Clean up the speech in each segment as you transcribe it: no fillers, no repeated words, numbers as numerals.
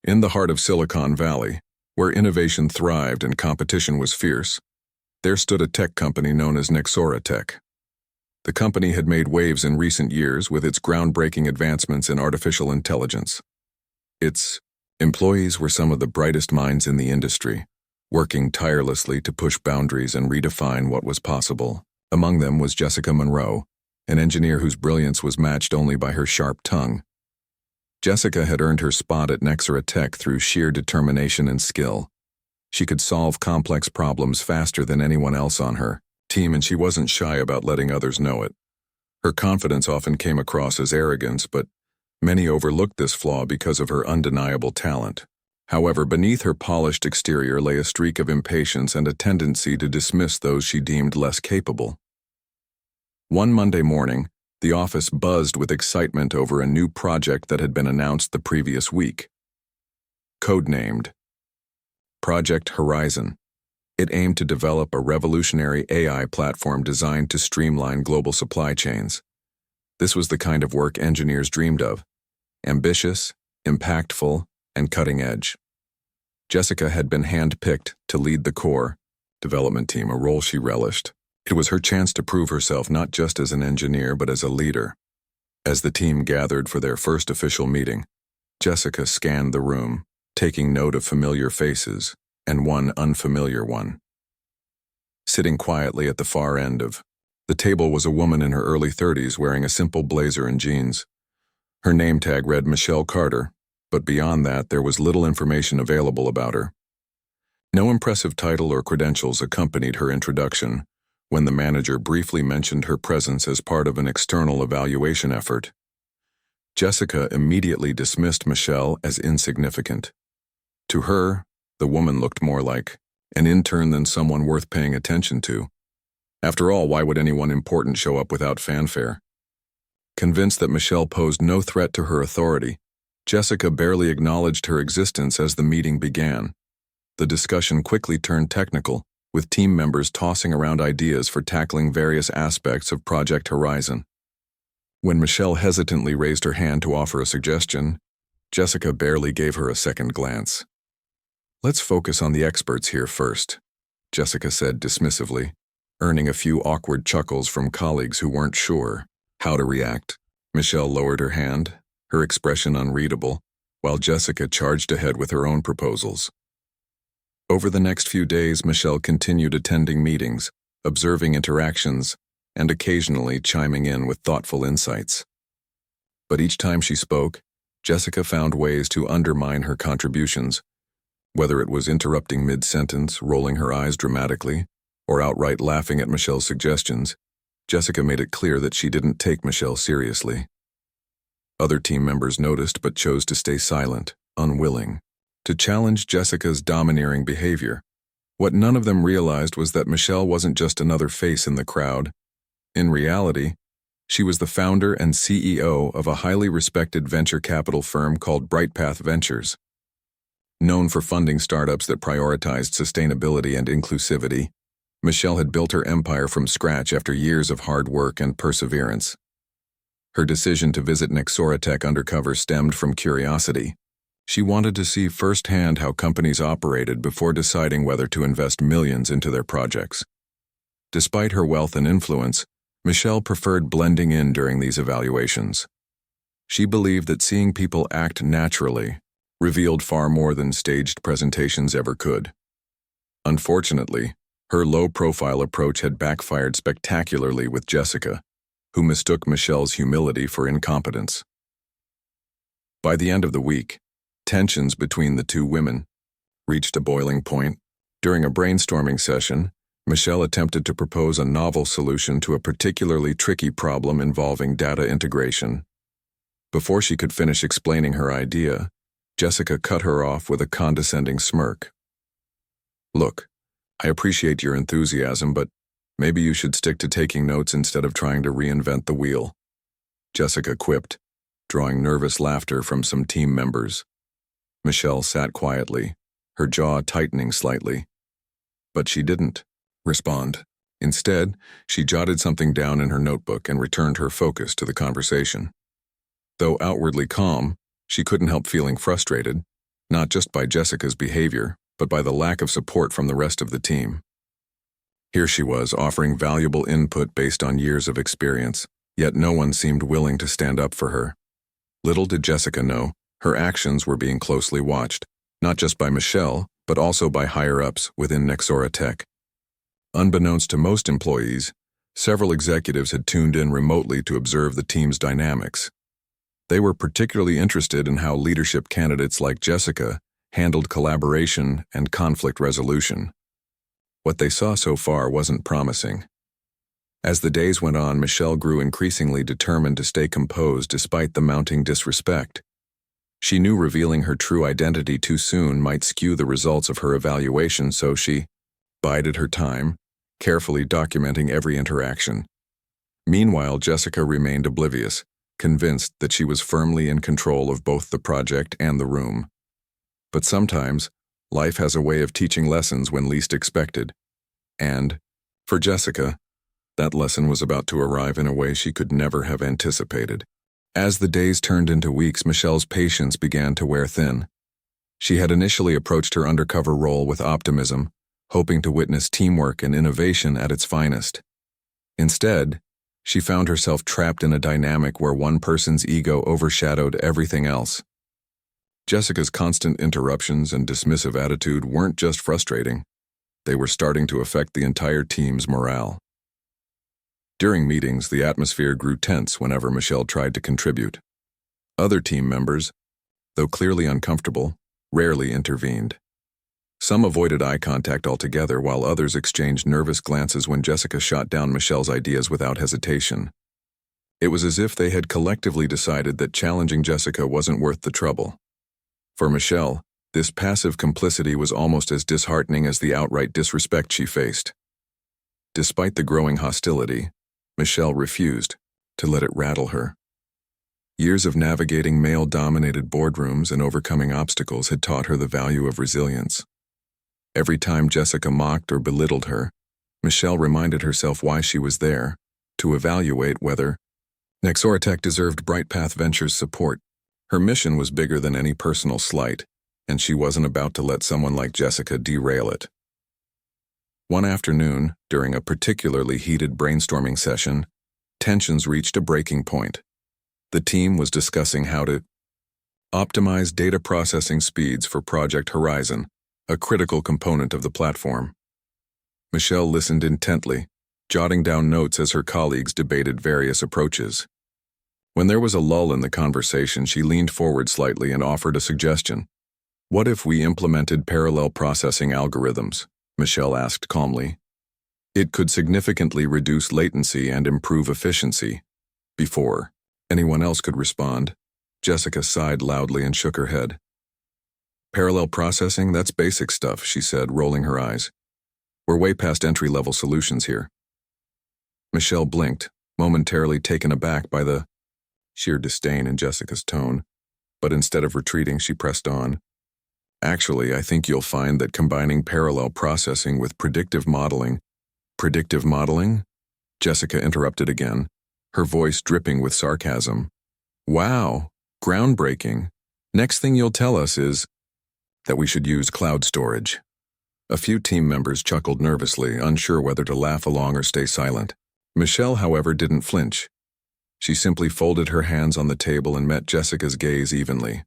In the heart of Silicon Valley, where innovation thrived and competition was fierce, there stood a tech company known as Nexora Tech. The company had made waves in recent years with its groundbreaking advancements in artificial intelligence. Its employees were some of the brightest minds in the industry, working tirelessly to push boundaries and redefine what was possible. Among them was Jessica Monroe, an engineer whose brilliance was matched only by her sharp tongue. Jessica had earned her spot at Nexora Tech through sheer determination and skill. She could solve complex problems faster than anyone else on her team, and she wasn't shy about letting others know it. Her confidence often came across as arrogance, but many overlooked this flaw because of her undeniable talent. However, beneath her polished exterior lay a streak of impatience and a tendency to dismiss those she deemed less capable. One Monday morning, the office buzzed with excitement over a new project that had been announced the previous week. Codenamed Project Horizon, it aimed to develop a revolutionary AI platform designed to streamline global supply chains. This was the kind of work engineers dreamed of: ambitious, impactful, and cutting edge. Jessica had been handpicked to lead the core development team, a role she relished. It was her chance to prove herself not just as an engineer but as a leader. As the team gathered for their first official meeting, Jessica scanned the room, taking note of familiar faces and one unfamiliar one. Sitting quietly at the far end of the table was a woman in her early 30s wearing a simple blazer and jeans. Her name tag read Michelle Carter, but beyond that there was little information available about her. No impressive title or credentials accompanied her introduction when the manager briefly mentioned her presence as part of an external evaluation effort. Jessica immediately dismissed Michelle as insignificant. To her, the woman looked more like an intern than someone worth paying attention to. After all, why would anyone important show up without fanfare? Convinced that Michelle posed no threat to her authority, Jessica barely acknowledged her existence as the meeting began. The discussion quickly turned technical, with team members tossing around ideas for tackling various aspects of Project Horizon. When Michelle hesitantly raised her hand to offer a suggestion, Jessica barely gave her a second glance. "Let's focus on the experts here first," Jessica said dismissively, earning a few awkward chuckles from colleagues who weren't sure how to react. Michelle lowered her hand, her expression unreadable, while Jessica charged ahead with her own proposals. Over the next few days, Michelle continued attending meetings, observing interactions, and occasionally chiming in with thoughtful insights. But each time she spoke, Jessica found ways to undermine her contributions. Whether it was interrupting mid-sentence, rolling her eyes dramatically, or outright laughing at Michelle's suggestions, Jessica made it clear that she didn't take Michelle seriously. Other team members noticed but chose to stay silent, unwilling to challenge Jessica's domineering behavior. What none of them realized was that Michelle wasn't just another face in the crowd. In reality, she was the founder and CEO of a highly respected venture capital firm called Brightpath Ventures. Known for funding startups that prioritized sustainability and inclusivity, Michelle had built her empire from scratch after years of hard work and perseverance. Her decision to visit Nexora Tech Undercover stemmed from curiosity. She wanted to see firsthand how companies operated before deciding whether to invest millions into their projects. Despite her wealth and influence, Michelle preferred blending in during these evaluations. She believed that seeing people act naturally revealed far more than staged presentations ever could. Unfortunately, her low-profile approach had backfired spectacularly with Jessica, who mistook Michelle's humility for incompetence. By the end of the week, tensions between the two women reached a boiling point. During a brainstorming session, Michelle attempted to propose a novel solution to a particularly tricky problem involving data integration. Before she could finish explaining her idea, Jessica cut her off with a condescending smirk. "Look, I appreciate your enthusiasm, but maybe you should stick to taking notes instead of trying to reinvent the wheel," Jessica quipped, drawing nervous laughter from some team members. Michelle sat quietly, her jaw tightening slightly. But she didn't respond. Instead, she jotted something down in her notebook and returned her focus to the conversation. Though outwardly calm, she couldn't help feeling frustrated. not just by Jessica's behavior, but by the lack of support from the rest of the team. Here she was, offering valuable input based on years of experience, yet no one seemed willing to stand up for her. Little did Jessica know, her actions were being closely watched, not just by Michelle, but also by higher-ups within Nexora Tech. Unbeknownst to most employees, several executives had tuned in remotely to observe the team's dynamics. They were particularly interested in how leadership candidates like Jessica handled collaboration and conflict resolution. What they saw so far wasn't promising. As the days went on, Michelle grew increasingly determined to stay composed despite the mounting disrespect. She knew revealing her true identity too soon might skew the results of her evaluation, so she bided her time, carefully documenting every interaction. Meanwhile, Jessica remained oblivious, convinced that she was firmly in control of both the project and the room. But sometimes, life has a way of teaching lessons when least expected. And, for Jessica, that lesson was about to arrive in a way she could never have anticipated. As the days turned into weeks, Michelle's patience began to wear thin. She had initially approached her undercover role with optimism, hoping to witness teamwork and innovation at its finest. Instead, she found herself trapped in a dynamic where one person's ego overshadowed everything else. Jessica's constant interruptions and dismissive attitude weren't just frustrating. They were starting to affect the entire team's morale. During meetings, the atmosphere grew tense whenever Michelle tried to contribute. Other team members, though clearly uncomfortable, rarely intervened. Some avoided eye contact altogether, while others exchanged nervous glances when Jessica shot down Michelle's ideas without hesitation. It was as if they had collectively decided that challenging Jessica wasn't worth the trouble. For Michelle, this passive complicity was almost as disheartening as the outright disrespect she faced. Despite the growing hostility, Michelle refused to let it rattle her. Years of navigating male-dominated boardrooms and overcoming obstacles had taught her the value of resilience. Every time Jessica mocked or belittled her, Michelle reminded herself why she was there, to evaluate whether Nexora Tech deserved BrightPath Ventures' support. Her mission was bigger than any personal slight, and she wasn't about to let someone like Jessica derail it. One afternoon, during a particularly heated brainstorming session, tensions reached a breaking point. The team was discussing how to optimize data processing speeds for Project Horizon, a critical component of the platform. Michelle listened intently, jotting down notes as her colleagues debated various approaches. When there was a lull in the conversation, she leaned forward slightly and offered a suggestion. "What if we implemented parallel processing algorithms?" Michelle asked calmly. "It could significantly reduce latency and improve efficiency." Before anyone else could respond, Jessica sighed loudly and shook her head. "Parallel processing, that's basic stuff," she said, rolling her eyes. "We're way past entry-level solutions here." Michelle blinked, momentarily taken aback by the sheer disdain in Jessica's tone, but instead of retreating, she pressed on. "Actually, I think you'll find that combining parallel processing with predictive modeling—" "Predictive modeling?" Jessica interrupted again, her voice dripping with sarcasm. "Wow, groundbreaking. Next thing you'll tell us is that we should use cloud storage." A few team members chuckled nervously, unsure whether to laugh along or stay silent. Michelle, however, didn't flinch. She simply folded her hands on the table and met Jessica's gaze evenly.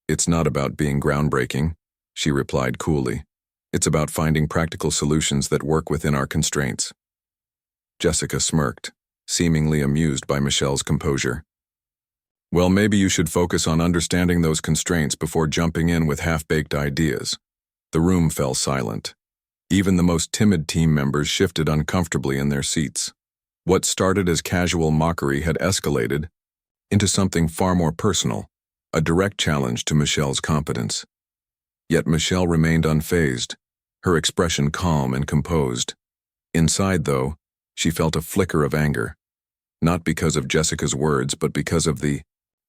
"It's not about being groundbreaking," she replied coolly. "It's about finding practical solutions that work within our constraints." Jessica smirked, seemingly amused by Michelle's composure. "Well, maybe you should focus on understanding those constraints before jumping in with half-baked ideas." The room fell silent. Even the most timid team members shifted uncomfortably in their seats. What started as casual mockery had escalated into something far more personal, a direct challenge to Michelle's competence. Yet Michelle remained unfazed, her expression calm and composed. Inside, though, she felt a flicker of anger, not because of Jessica's words, but because of the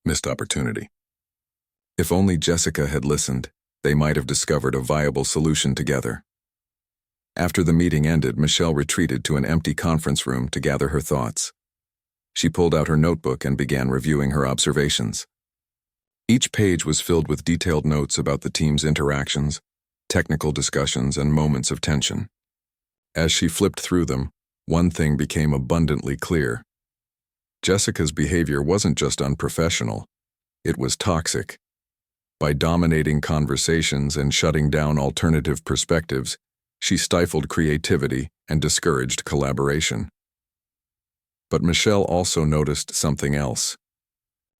missed opportunity. If only Jessica had listened, they might have discovered a viable solution together. After the meeting ended, Michelle retreated to an empty conference room to gather her thoughts. She pulled out her notebook and began reviewing her observations. Each page was filled with detailed notes about the team's interactions, technical discussions, and moments of tension. As she flipped through them, one thing became abundantly clear. Jessica's behavior wasn't just unprofessional, it was toxic. By dominating conversations and shutting down alternative perspectives, she stifled creativity and discouraged collaboration. But Michelle also noticed something else.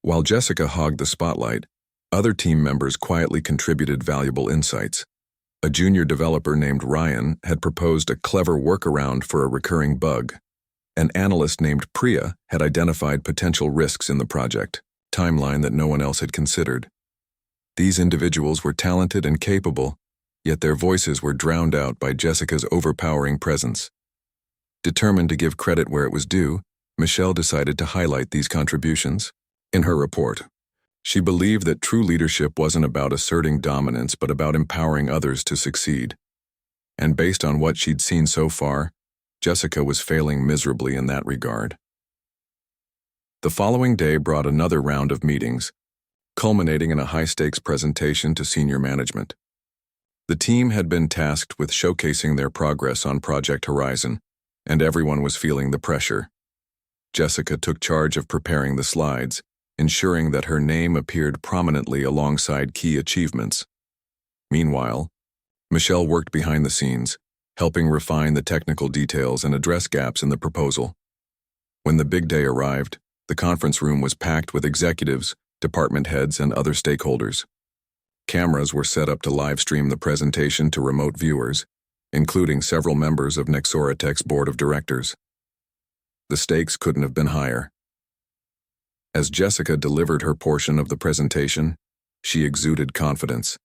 While Jessica hogged the spotlight, other team members quietly contributed valuable insights. A junior developer named Ryan had proposed a clever workaround for a recurring bug. An analyst named Priya had identified potential risks in the project, timeline that no one else had considered. These individuals were talented and capable, yet their voices were drowned out by Jessica's overpowering presence. Determined to give credit where it was due, Michelle decided to highlight these contributions. In her report, she believed that true leadership wasn't about asserting dominance but about empowering others to succeed. And based on what she'd seen so far, Jessica was failing miserably in that regard. The following day brought another round of meetings, culminating in a high-stakes presentation to senior management. The team had been tasked with showcasing their progress on Project Horizon, and everyone was feeling the pressure. Jessica took charge of preparing the slides, ensuring that her name appeared prominently alongside key achievements. Meanwhile, Michelle worked behind the scenes, helping refine the technical details and address gaps in the proposal. When the big day arrived, the conference room was packed with executives, department heads, and other stakeholders. Cameras were set up to live stream the presentation to remote viewers, including several members of Nexoratech's board of directors. The stakes couldn't have been higher. As Jessica delivered her portion of the presentation, she exuded confidence,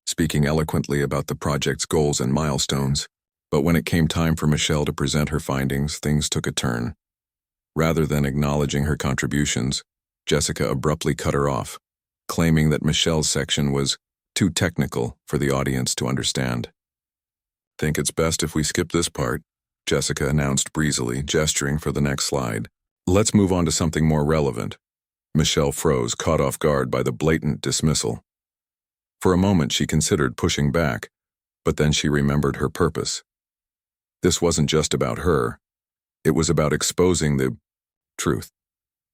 speaking eloquently about the project's goals and milestones. But when it came time for Michelle to present her findings, things took a turn. Rather than acknowledging her contributions, Jessica abruptly cut her off, claiming that Michelle's section was too technical for the audience to understand. "Think it's best if we skip this part," Jessica announced breezily, gesturing for the next slide. "Let's move on to something more relevant." Michelle froze, caught off guard by the blatant dismissal. For a moment she considered pushing back, but then she remembered her purpose. This wasn't just about her. It was about exposing the truth.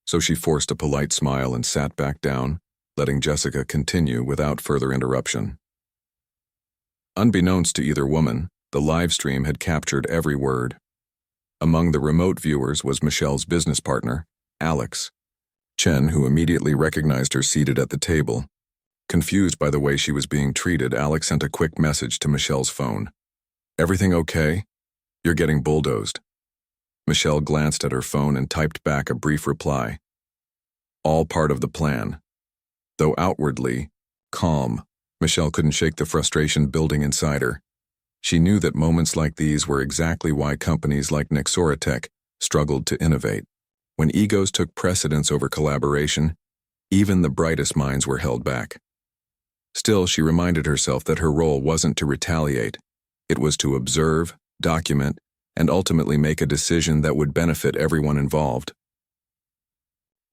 So she forced a polite smile and sat back down, letting Jessica continue without further interruption. Unbeknownst to either woman, the live stream had captured every word. Among the remote viewers was Michelle's business partner, Alex. Chen, who immediately recognized her seated at the table. Confused by the way she was being treated, Alex sent a quick message to Michelle's phone. "Everything okay? You're getting bulldozed." Michelle glanced at her phone and typed back a brief reply. "All part of the plan." Though outwardly calm, Michelle couldn't shake the frustration building inside her. She knew that moments like these were exactly why companies like Nexoratech struggled to innovate. When egos took precedence over collaboration, even the brightest minds were held back. Still, she reminded herself that her role wasn't to retaliate. It was to observe, document, and ultimately make a decision that would benefit everyone involved.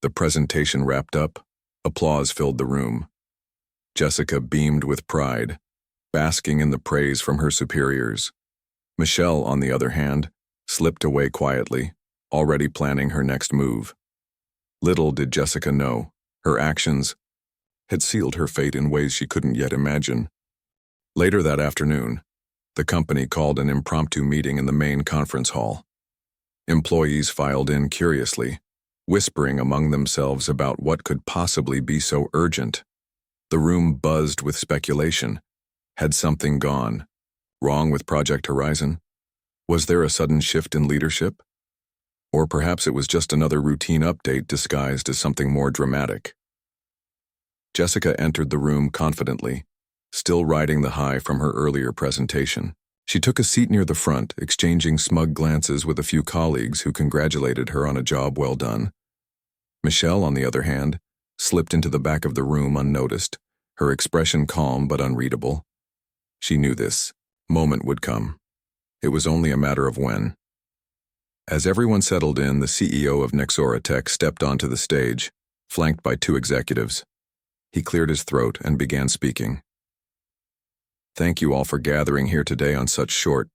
The presentation wrapped up. Applause filled the room. Jessica beamed with pride, basking in the praise from her superiors. Michelle, on the other hand, slipped away quietly, already planning her next move. Little did Jessica know, her actions had sealed her fate in ways she couldn't yet imagine. Later that afternoon, the company called an impromptu meeting in the main conference hall. Employees filed in curiously, whispering among themselves about what could possibly be so urgent. The room buzzed with speculation. Had something gone wrong with Project Horizon? Was there a sudden shift in leadership? Or perhaps it was just another routine update disguised as something more dramatic. Jessica entered the room confidently, still riding the high from her earlier presentation. She took a seat near the front, exchanging smug glances with a few colleagues who congratulated her on a job well done. Michelle, on the other hand, slipped into the back of the room unnoticed, her expression calm but unreadable. She knew this moment would come. It was only a matter of when. As everyone settled in, the CEO of Nexoratech stepped onto the stage, flanked by two executives. He cleared his throat and began speaking. "Thank you all for gathering here today on such short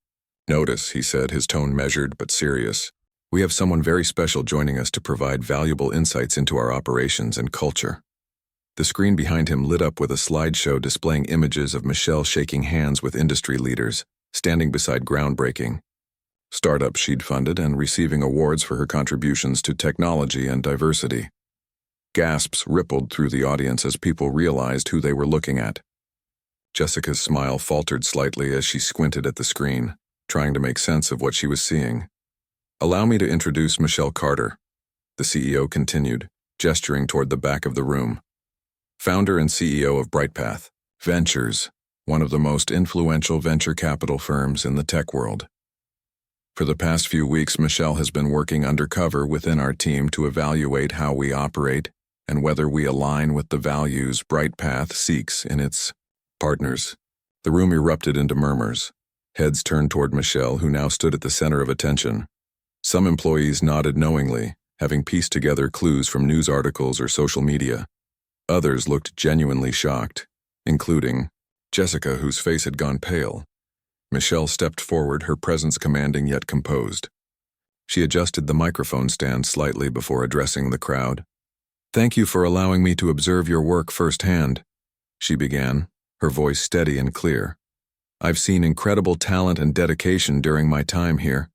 notice," he said, his tone measured but serious. "We have someone very special joining us to provide valuable insights into our operations and culture." The screen behind him lit up with a slideshow displaying images of Michelle shaking hands with industry leaders, standing beside groundbreaking startups she'd funded and receiving awards for her contributions to technology and diversity. Gasps rippled through the audience as people realized who they were looking at. Jessica's smile faltered slightly as she squinted at the screen, trying to make sense of what she was seeing. "Allow me to introduce Michelle Carter," the CEO continued, gesturing toward the back of the room. "Founder and CEO of Brightpath Ventures, one of the most influential venture capital firms in the tech world. For the past few weeks, Michelle has been working undercover within our team to evaluate how we operate and whether we align with the values Brightpath seeks in its partners." The room erupted into murmurs. Heads turned toward Michelle, who now stood at the center of attention. Some employees nodded knowingly, having pieced together clues from news articles or social media. Others looked genuinely shocked, including Jessica, whose face had gone pale. Michelle stepped forward, her presence commanding yet composed. She adjusted the microphone stand slightly before addressing the crowd. "Thank you for allowing me to observe your work firsthand," she began, her voice steady and clear. "I've seen incredible talent and dedication during my time here,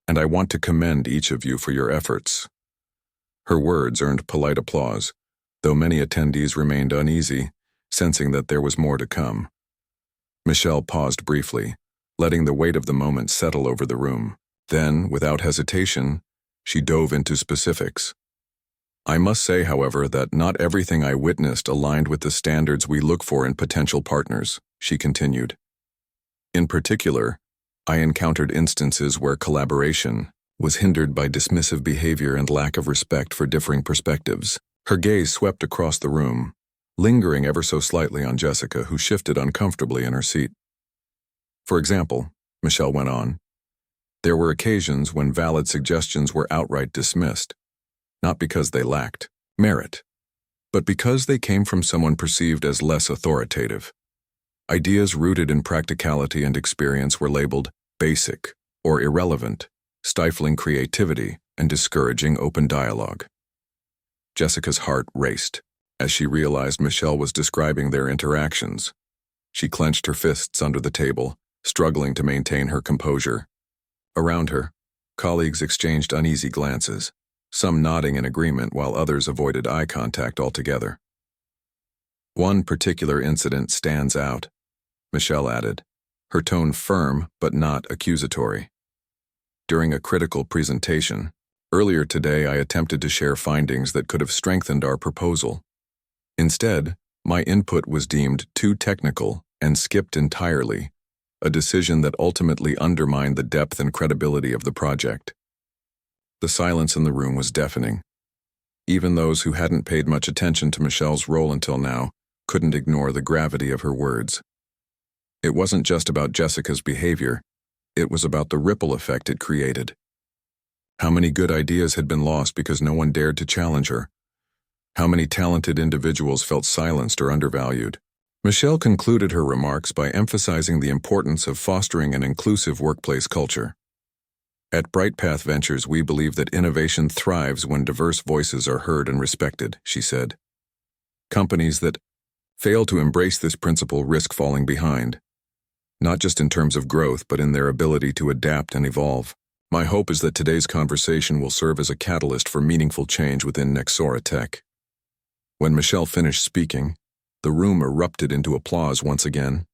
and I want to commend each of you for your efforts." Her words earned polite applause, though many attendees remained uneasy, sensing that there was more to come. Michelle paused briefly, letting the weight of the moment settle over the room. Then, without hesitation, she dove into specifics. "I must say, however, that not everything I witnessed aligned with the standards we look for in potential partners," she continued. "In particular, I encountered instances where collaboration was hindered by dismissive behavior and lack of respect for differing perspectives." Her gaze swept across the room, lingering ever so slightly on Jessica, who shifted uncomfortably in her seat. "For example," Michelle went on, "there were occasions when valid suggestions were outright dismissed, not because they lacked merit, but because they came from someone perceived as less authoritative. Ideas rooted in practicality and experience were labeled basic or irrelevant, stifling creativity and discouraging open dialogue." Jessica's heart raced as she realized Michelle was describing their interactions. She clenched her fists under the table, struggling to maintain her composure. Around her, colleagues exchanged uneasy glances, some nodding in agreement while others avoided eye contact altogether. "One particular incident stands out," Michelle added, her tone firm but not accusatory. "During a critical presentation, earlier today I attempted to share findings that could have strengthened our proposal. Instead, my input was deemed too technical and skipped entirely, a decision that ultimately undermined the depth and credibility of the project." The silence in the room was deafening. Even those who hadn't paid much attention to Michelle's role until now couldn't ignore the gravity of her words. It wasn't just about Jessica's behavior, it was about the ripple effect it created. How many good ideas had been lost because no one dared to challenge her? How many talented individuals felt silenced or undervalued? Michelle concluded her remarks by emphasizing the importance of fostering an inclusive workplace culture. "At Brightpath Ventures, we believe that innovation thrives when diverse voices are heard and respected," she said. "Companies that fail to embrace this principle risk falling behind, not just in terms of growth, but in their ability to adapt and evolve. My hope is that today's conversation will serve as a catalyst for meaningful change within Nexora Tech." When Michelle finished speaking, the room erupted into applause once again.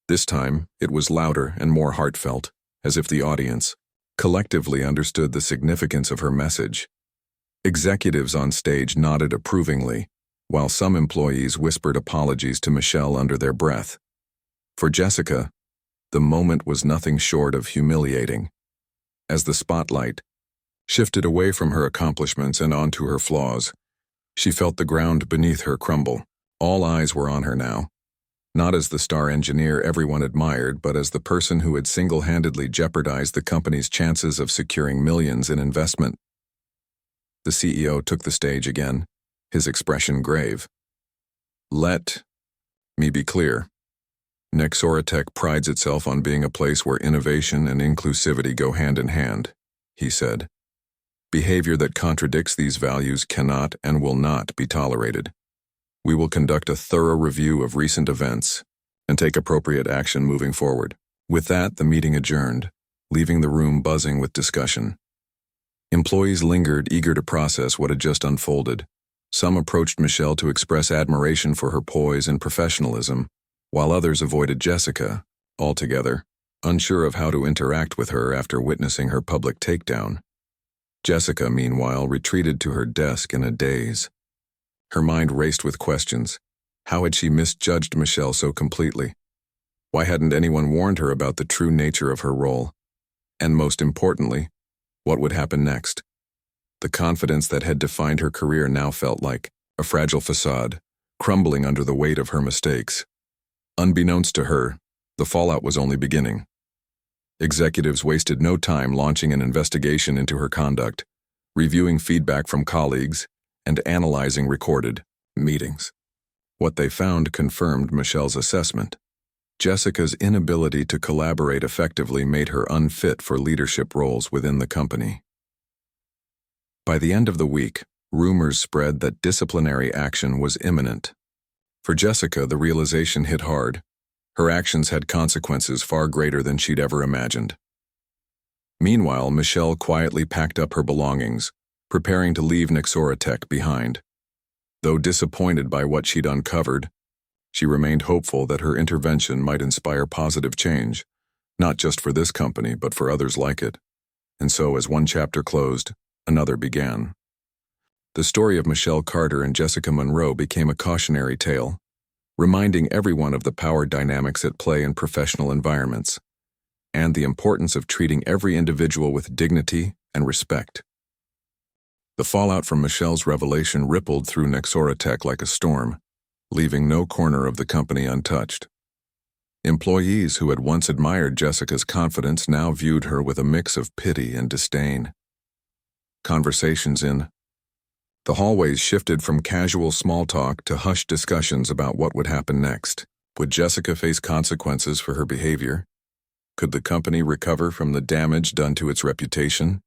This time, it was louder and more heartfelt, as if the audience collectively understood the significance of her message. Executives on stage nodded approvingly, while some employees whispered apologies to Michelle under their breath. For Jessica, the moment was nothing short of humiliating. As the spotlight shifted away from her accomplishments and onto her flaws, she felt the ground beneath her crumble. All eyes were on her now, not as the star engineer everyone admired, but as the person who had single-handedly jeopardized the company's chances of securing millions in investment. The CEO took the stage again, his expression grave. Let me be clear. Nexoratech prides itself on being a place where innovation and inclusivity go hand in hand, he said. Behavior that contradicts these values cannot and will not be tolerated. We will conduct a thorough review of recent events and take appropriate action moving forward. With that, the meeting adjourned, leaving the room buzzing with discussion. Employees lingered, eager to process what had just unfolded. Some approached Michelle to express admiration for her poise and professionalism, while others avoided Jessica altogether, unsure of how to interact with her after witnessing her public takedown. Jessica, meanwhile, retreated to her desk in a daze. Her mind raced with questions. How had she misjudged Michelle so completely? Why hadn't anyone warned her about the true nature of her role? And most importantly, what would happen next? The confidence that had defined her career now felt like a fragile facade, crumbling under the weight of her mistakes. Unbeknownst to her, the fallout was only beginning. Executives wasted no time launching an investigation into her conduct, reviewing feedback from colleagues, and analyzing recorded meetings. What they found confirmed Michelle's assessment. Jessica's inability to collaborate effectively made her unfit for leadership roles within the company. By the end of the week, rumors spread that disciplinary action was imminent. For Jessica, the realization hit hard. Her actions had consequences far greater than she'd ever imagined. Meanwhile, Michelle quietly packed up her belongings, preparing to leave Nexoratech behind. Though disappointed by what she'd uncovered, she remained hopeful that her intervention might inspire positive change, not just for this company but for others like it. And so, as one chapter closed, another began. The story of Michelle Carter and Jessica Monroe became a cautionary tale, reminding everyone of the power dynamics at play in professional environments, and the importance of treating every individual with dignity and respect. The fallout from Michelle's revelation rippled through Nexoratech like a storm, leaving no corner of the company untouched. Employees who had once admired Jessica's confidence now viewed her with a mix of pity and disdain. Conversations in the hallways shifted from casual small talk to hushed discussions about what would happen next. Would Jessica face consequences for her behavior? Could the company recover from the damage done to its reputation?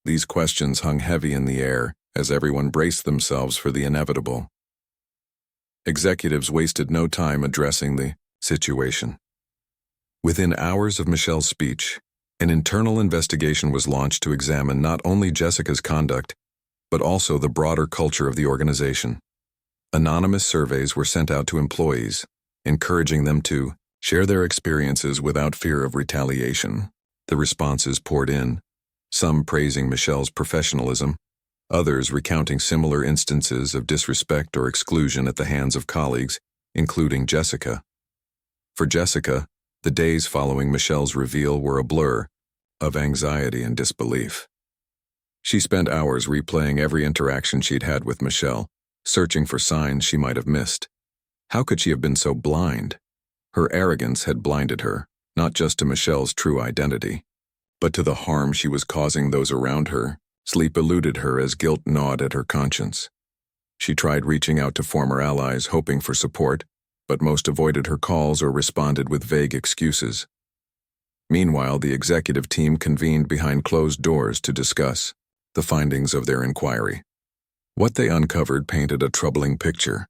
These questions hung heavy in the air as everyone braced themselves for the inevitable. Executives wasted no time addressing the situation. Within hours of Michelle's speech, an internal investigation was launched to examine not only Jessica's conduct, but also the broader culture of the organization. Anonymous surveys were sent out to employees, encouraging them to share their experiences without fear of retaliation. The responses poured in, some praising Michelle's professionalism, others recounting similar instances of disrespect or exclusion at the hands of colleagues, including Jessica. For Jessica, the days following Michelle's reveal were a blur of anxiety and disbelief. She spent hours replaying every interaction she'd had with Michelle, searching for signs she might have missed. How could she have been so blind? Her arrogance had blinded her, not just to Michelle's true identity, but to the harm she was causing those around her. Sleep eluded her as guilt gnawed at her conscience. She tried reaching out to former allies, hoping for support, but most avoided her calls or responded with vague excuses. Meanwhile, the executive team convened behind closed doors to discuss the findings of their inquiry. What they uncovered painted a troubling picture.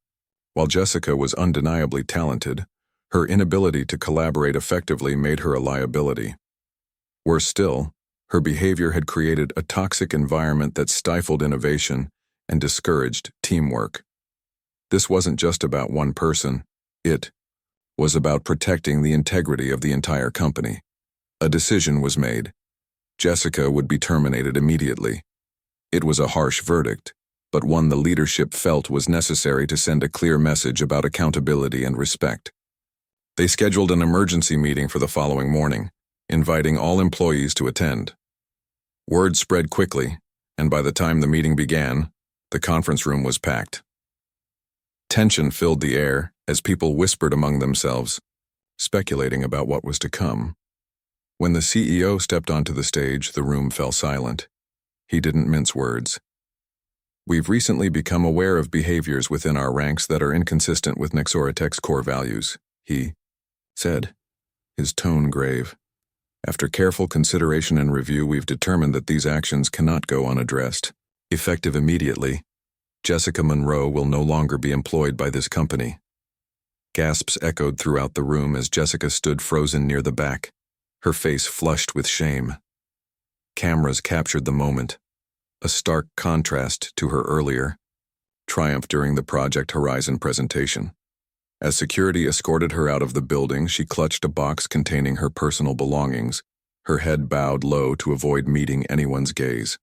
While Jessica was undeniably talented, her inability to collaborate effectively made her a liability. Worse still, her behavior had created a toxic environment that stifled innovation and discouraged teamwork. This wasn't just about one person. It was about protecting the integrity of the entire company. A decision was made. Jessica would be terminated immediately. It was a harsh verdict, but one the leadership felt was necessary to send a clear message about accountability and respect. They scheduled an emergency meeting for the following morning, inviting all employees to attend. Word spread quickly, and by the time the meeting began, the conference room was packed. Tension filled the air as people whispered among themselves, speculating about what was to come. When the CEO stepped onto the stage, the room fell silent. He didn't mince words. We've recently become aware of behaviors within our ranks that are inconsistent with Nexoratech's core values, he said, his tone grave. After careful consideration and review, we've determined that these actions cannot go unaddressed. Effective immediately, Jessica Monroe will no longer be employed by this company. Gasps echoed throughout the room as Jessica stood frozen near the back, her face flushed with shame. Cameras captured the moment, a stark contrast to her earlier triumph during the Project Horizon presentation. As security escorted her out of the building, she clutched a box containing her personal belongings, her head bowed low to avoid meeting anyone's gaze.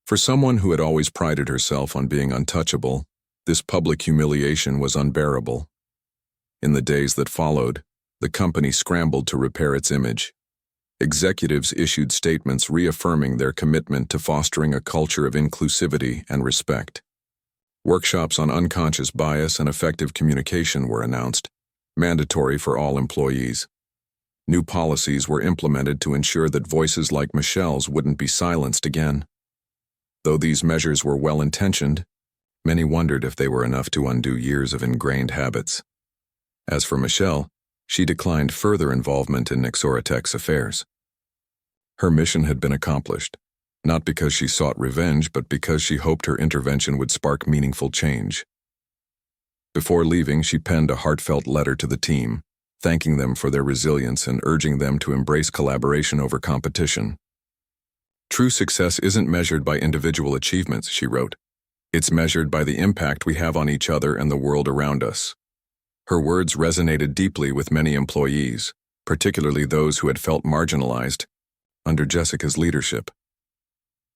For someone who had always prided herself on being untouchable, this public humiliation was unbearable. In the days that followed, the company scrambled to repair its image. Executives issued statements reaffirming their commitment to fostering a culture of inclusivity and respect. Workshops on unconscious bias and effective communication were announced, mandatory for all employees. New policies were implemented to ensure that voices like Michelle's wouldn't be silenced again. Though these measures were well-intentioned, many wondered if they were enough to undo years of ingrained habits. As for Michelle, she declined further involvement in Nexoratech's affairs. Her mission had been accomplished, not because she sought revenge, but because she hoped her intervention would spark meaningful change. Before leaving, she penned a heartfelt letter to the team, thanking them for their resilience and urging them to embrace collaboration over competition. True success isn't measured by individual achievements, she wrote. It's measured by the impact we have on each other and the world around us. Her words resonated deeply with many employees, particularly those who had felt marginalized under Jessica's leadership.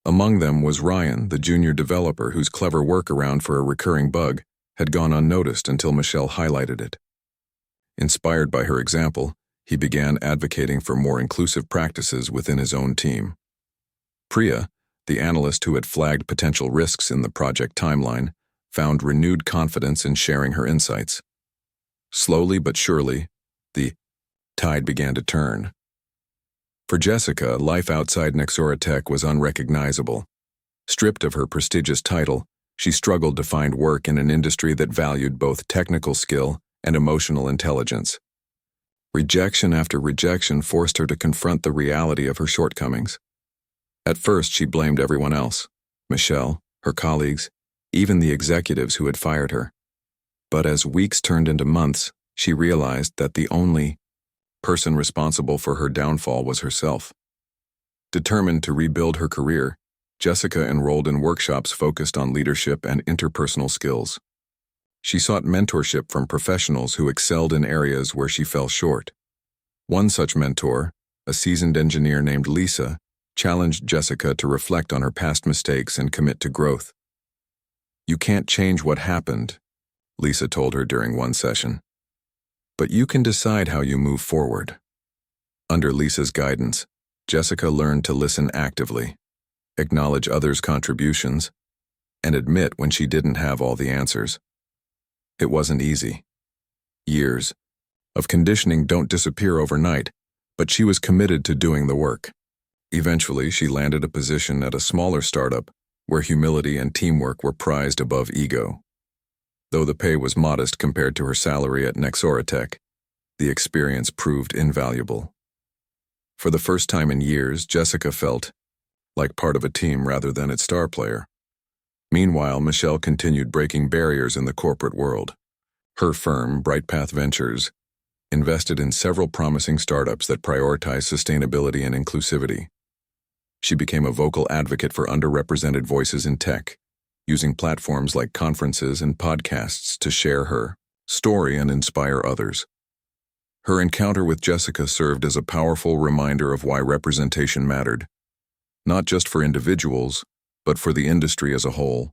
Among them was Ryan, the junior developer whose clever workaround for a recurring bug had gone unnoticed until Michelle highlighted it. Inspired by her example, he began advocating for more inclusive practices within his own team. Priya, the analyst who had flagged potential risks in the project timeline, found renewed confidence in sharing her insights. Slowly but surely, the tide began to turn. For Jessica, life outside Nexoratech was unrecognizable. Stripped of her prestigious title, she struggled to find work in an industry that valued both technical skill and emotional intelligence. Rejection after rejection forced her to confront the reality of her shortcomings. At first, she blamed everyone else, Michelle, her colleagues, even the executives who had fired her. But as weeks turned into months, she realized that the only person responsible for her downfall was herself. Determined to rebuild her career, Jessica enrolled in workshops focused on leadership and interpersonal skills. She sought mentorship from professionals who excelled in areas where she fell short. One such mentor, a seasoned engineer named Lisa, challenged Jessica to reflect on her past mistakes and commit to growth. "You can't change what happened," Lisa told her during one session. "But you can decide how you move forward." Under Lisa's guidance, Jessica learned to listen actively, acknowledge others' contributions, and admit when she didn't have all the answers. It wasn't easy. Years of conditioning don't disappear overnight, but she was committed to doing the work. Eventually, she landed a position at a smaller startup where humility and teamwork were prized above ego. Though the pay was modest compared to her salary at Nexoratech, the experience proved invaluable. For the first time in years, Jessica felt like part of a team rather than its star player. Meanwhile, Michelle continued breaking barriers in the corporate world. Her firm, Brightpath Ventures, invested in several promising startups that prioritize sustainability and inclusivity. She became a vocal advocate for underrepresented voices in tech, using platforms like conferences and podcasts to share her story and inspire others. Her encounter with Jessica served as a powerful reminder of why representation mattered, not just for individuals, but for the industry as a whole.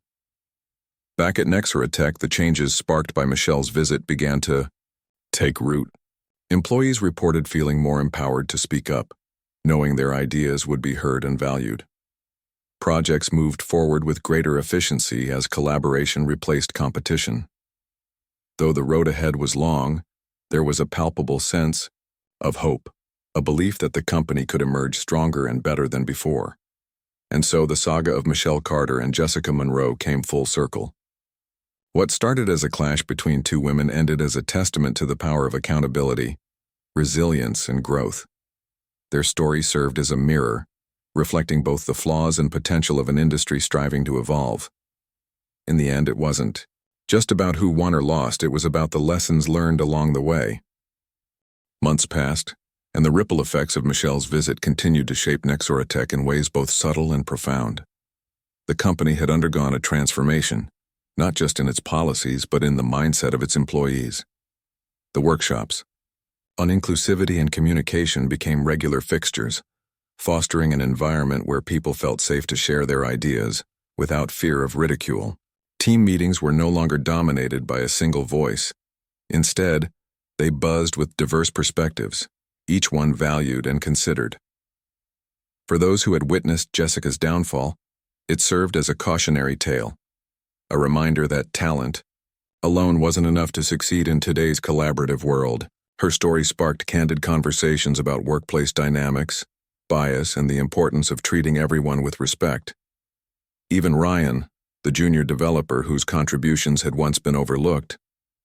Back at Nexoratech, the changes sparked by Michelle's visit began to take root. Employees reported feeling more empowered to speak up, knowing their ideas would be heard and valued. Projects moved forward with greater efficiency as collaboration replaced competition. Though the road ahead was long, there was a palpable sense of hope, a belief that the company could emerge stronger and better than before. And so the saga of Michelle Carter and Jessica Monroe came full circle. What started as a clash between two women ended as a testament to the power of accountability, resilience, and growth. Their story served as a mirror, reflecting both the flaws and potential of an industry striving to evolve. In the end, it wasn't just about who won or lost, it was about the lessons learned along the way. Months passed, and the ripple effects of Michelle's visit continued to shape Nexoratech in ways both subtle and profound. The company had undergone a transformation, not just in its policies but in the mindset of its employees. The workshops on inclusivity and communication became regular fixtures, fostering an environment where people felt safe to share their ideas without fear of ridicule. Team meetings were no longer dominated by a single voice. Instead, they buzzed with diverse perspectives, each one valued and considered. For those who had witnessed Jessica's downfall, it served as a cautionary tale, a reminder that talent alone wasn't enough to succeed in today's collaborative world. Her story sparked candid conversations about workplace dynamics, bias, and the importance of treating everyone with respect. Even Ryan, the junior developer whose contributions had once been overlooked,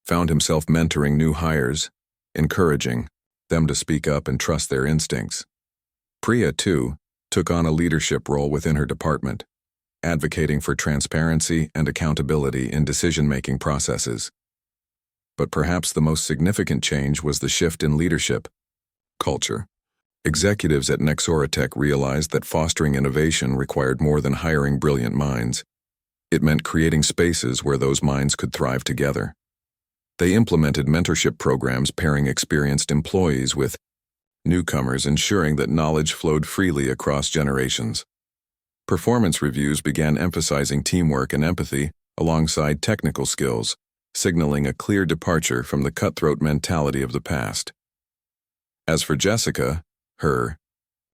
found himself mentoring new hires, encouraging them to speak up and trust their instincts. Priya, too, took on a leadership role within her department, advocating for transparency and accountability in decision-making processes. But perhaps the most significant change was the shift in leadership culture. Executives at Nexoratech realized that fostering innovation required more than hiring brilliant minds. It meant creating spaces where those minds could thrive together. They implemented mentorship programs pairing experienced employees with newcomers, ensuring that knowledge flowed freely across generations. Performance reviews began emphasizing teamwork and empathy alongside technical skills, signaling a clear departure from the cutthroat mentality of the past. As for Jessica, her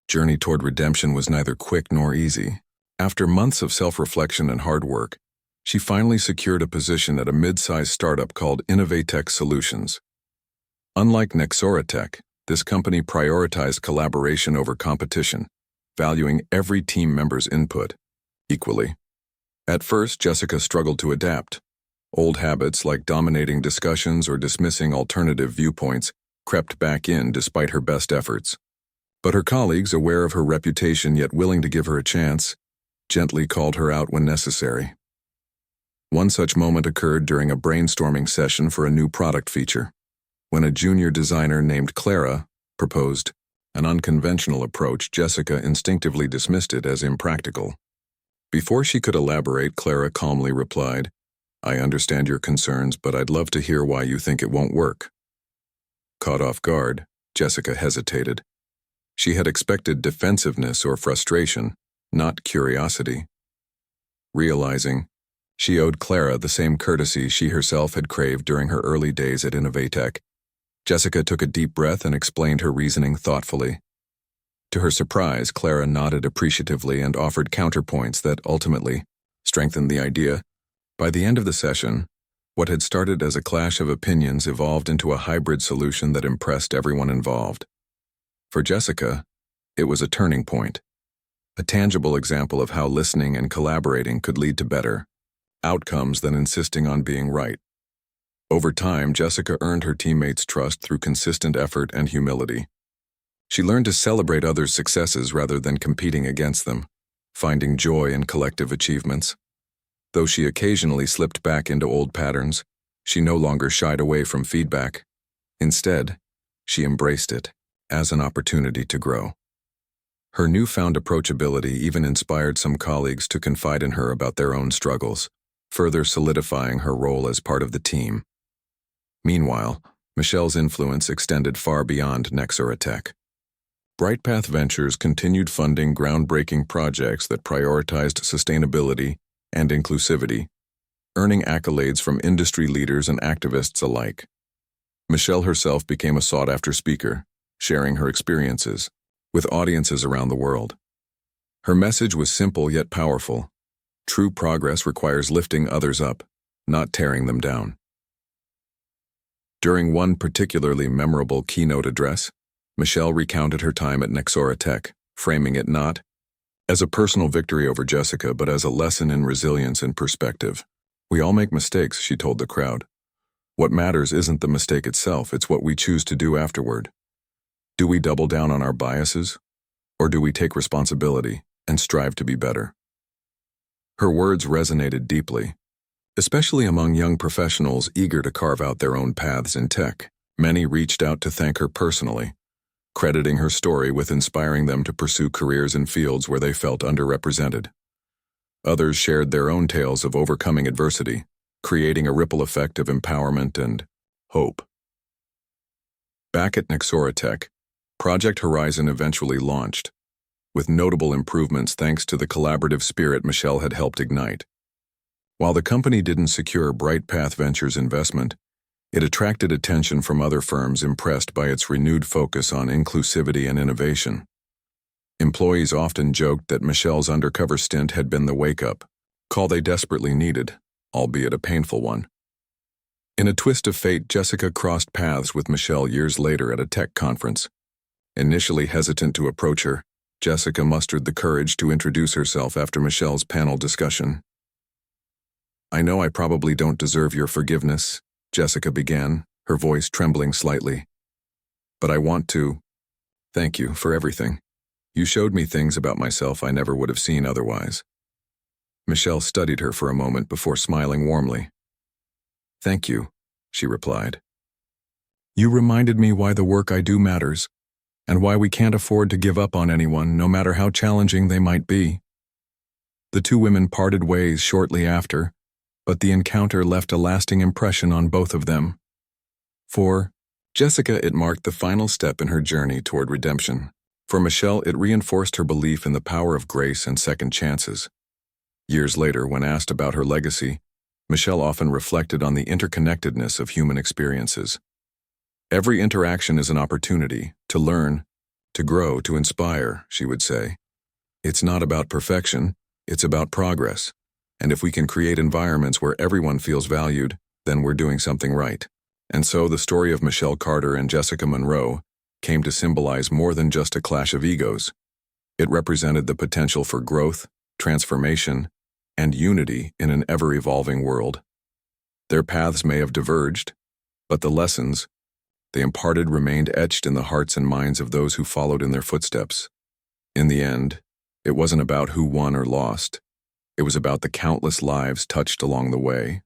journey toward redemption was neither quick nor easy. After months of self-reflection and hard work, she finally secured a position at a mid-sized startup called Innovatech Solutions. Unlike Nexoratech, this company prioritized collaboration over competition, valuing every team member's input equally. At first, Jessica struggled to adapt. Old habits like dominating discussions or dismissing alternative viewpoints crept back in despite her best efforts. But her colleagues, aware of her reputation yet willing to give her a chance, gently called her out when necessary. One such moment occurred during a brainstorming session for a new product feature, when a junior designer named Clara proposed an unconventional approach. Jessica instinctively dismissed it as impractical. Before she could elaborate, Clara calmly replied, "I understand your concerns, but I'd love to hear why you think it won't work." Caught off guard, Jessica hesitated. She had expected defensiveness or frustration, not curiosity. Realizing she owed Clara the same courtesy she herself had craved during her early days at Innovatech, Jessica took a deep breath and explained her reasoning thoughtfully. To her surprise, Clara nodded appreciatively and offered counterpoints that ultimately strengthened the idea. By the end of the session, what had started as a clash of opinions evolved into a hybrid solution that impressed everyone involved. For Jessica, it was a turning point, a tangible example of how listening and collaborating could lead to better outcomes than insisting on being right. Over time, Jessica earned her teammates' trust through consistent effort and humility. She learned to celebrate others' successes rather than competing against them, finding joy in collective achievements. Though she occasionally slipped back into old patterns, she no longer shied away from feedback. Instead, she embraced it as an opportunity to grow. Her newfound approachability even inspired some colleagues to confide in her about their own struggles, further solidifying her role as part of the team. Meanwhile, Michelle's influence extended far beyond Nexoratech. Brightpath Ventures continued funding groundbreaking projects that prioritized sustainability and inclusivity, earning accolades from industry leaders and activists alike. Michelle herself became a sought-after speaker, sharing her experiences with audiences around the world. Her message was simple yet powerful. True progress requires lifting others up, not tearing them down. During one particularly memorable keynote address, Michelle recounted her time at Nexoratech, framing it not as a personal victory over Jessica, but as a lesson in resilience and perspective. We all make mistakes, she told the crowd. What matters isn't the mistake itself, it's what we choose to do afterward. Do we double down on our biases? Or do we take responsibility and strive to be better? Her words resonated deeply, especially among young professionals eager to carve out their own paths in tech. Many reached out to thank her personally, crediting her story with inspiring them to pursue careers in fields where they felt underrepresented. Others shared their own tales of overcoming adversity, creating a ripple effect of empowerment and hope. Back at Nexora Tech, Project Horizon eventually launched, with notable improvements thanks to the collaborative spirit Michelle had helped ignite. While the company didn't secure BrightPath Ventures investment, it attracted attention from other firms impressed by its renewed focus on inclusivity and innovation. Employees often joked that Michelle's undercover stint had been the wake-up call they desperately needed, albeit a painful one. In a twist of fate, Jessica crossed paths with Michelle years later at a tech conference. Initially hesitant to approach her, Jessica mustered the courage to introduce herself after Michelle's panel discussion. "I know I probably don't deserve your forgiveness," Jessica began, her voice trembling slightly. "But I want to thank you for everything. You showed me things about myself I never would have seen otherwise." Michelle studied her for a moment before smiling warmly. "Thank you," she replied. "You reminded me why the work I do matters, and why we can't afford to give up on anyone, no matter how challenging they might be." The two women parted ways shortly after, but the encounter left a lasting impression on both of them. For Jessica, it marked the final step in her journey toward redemption. For Michelle, it reinforced her belief in the power of grace and second chances. Years later, when asked about her legacy, Michelle often reflected on the interconnectedness of human experiences. "Every interaction is an opportunity to learn, to grow, to inspire," she would say. "It's not about perfection, it's about progress. And if we can create environments where everyone feels valued, then we're doing something right." And so the story of Michelle Carter and Jessica Monroe came to symbolize more than just a clash of egos. It represented the potential for growth, transformation, and unity in an ever-evolving world. Their paths may have diverged, but the lessons they imparted remained etched in the hearts and minds of those who followed in their footsteps. In the end, it wasn't about who won or lost. It was about the countless lives touched along the way.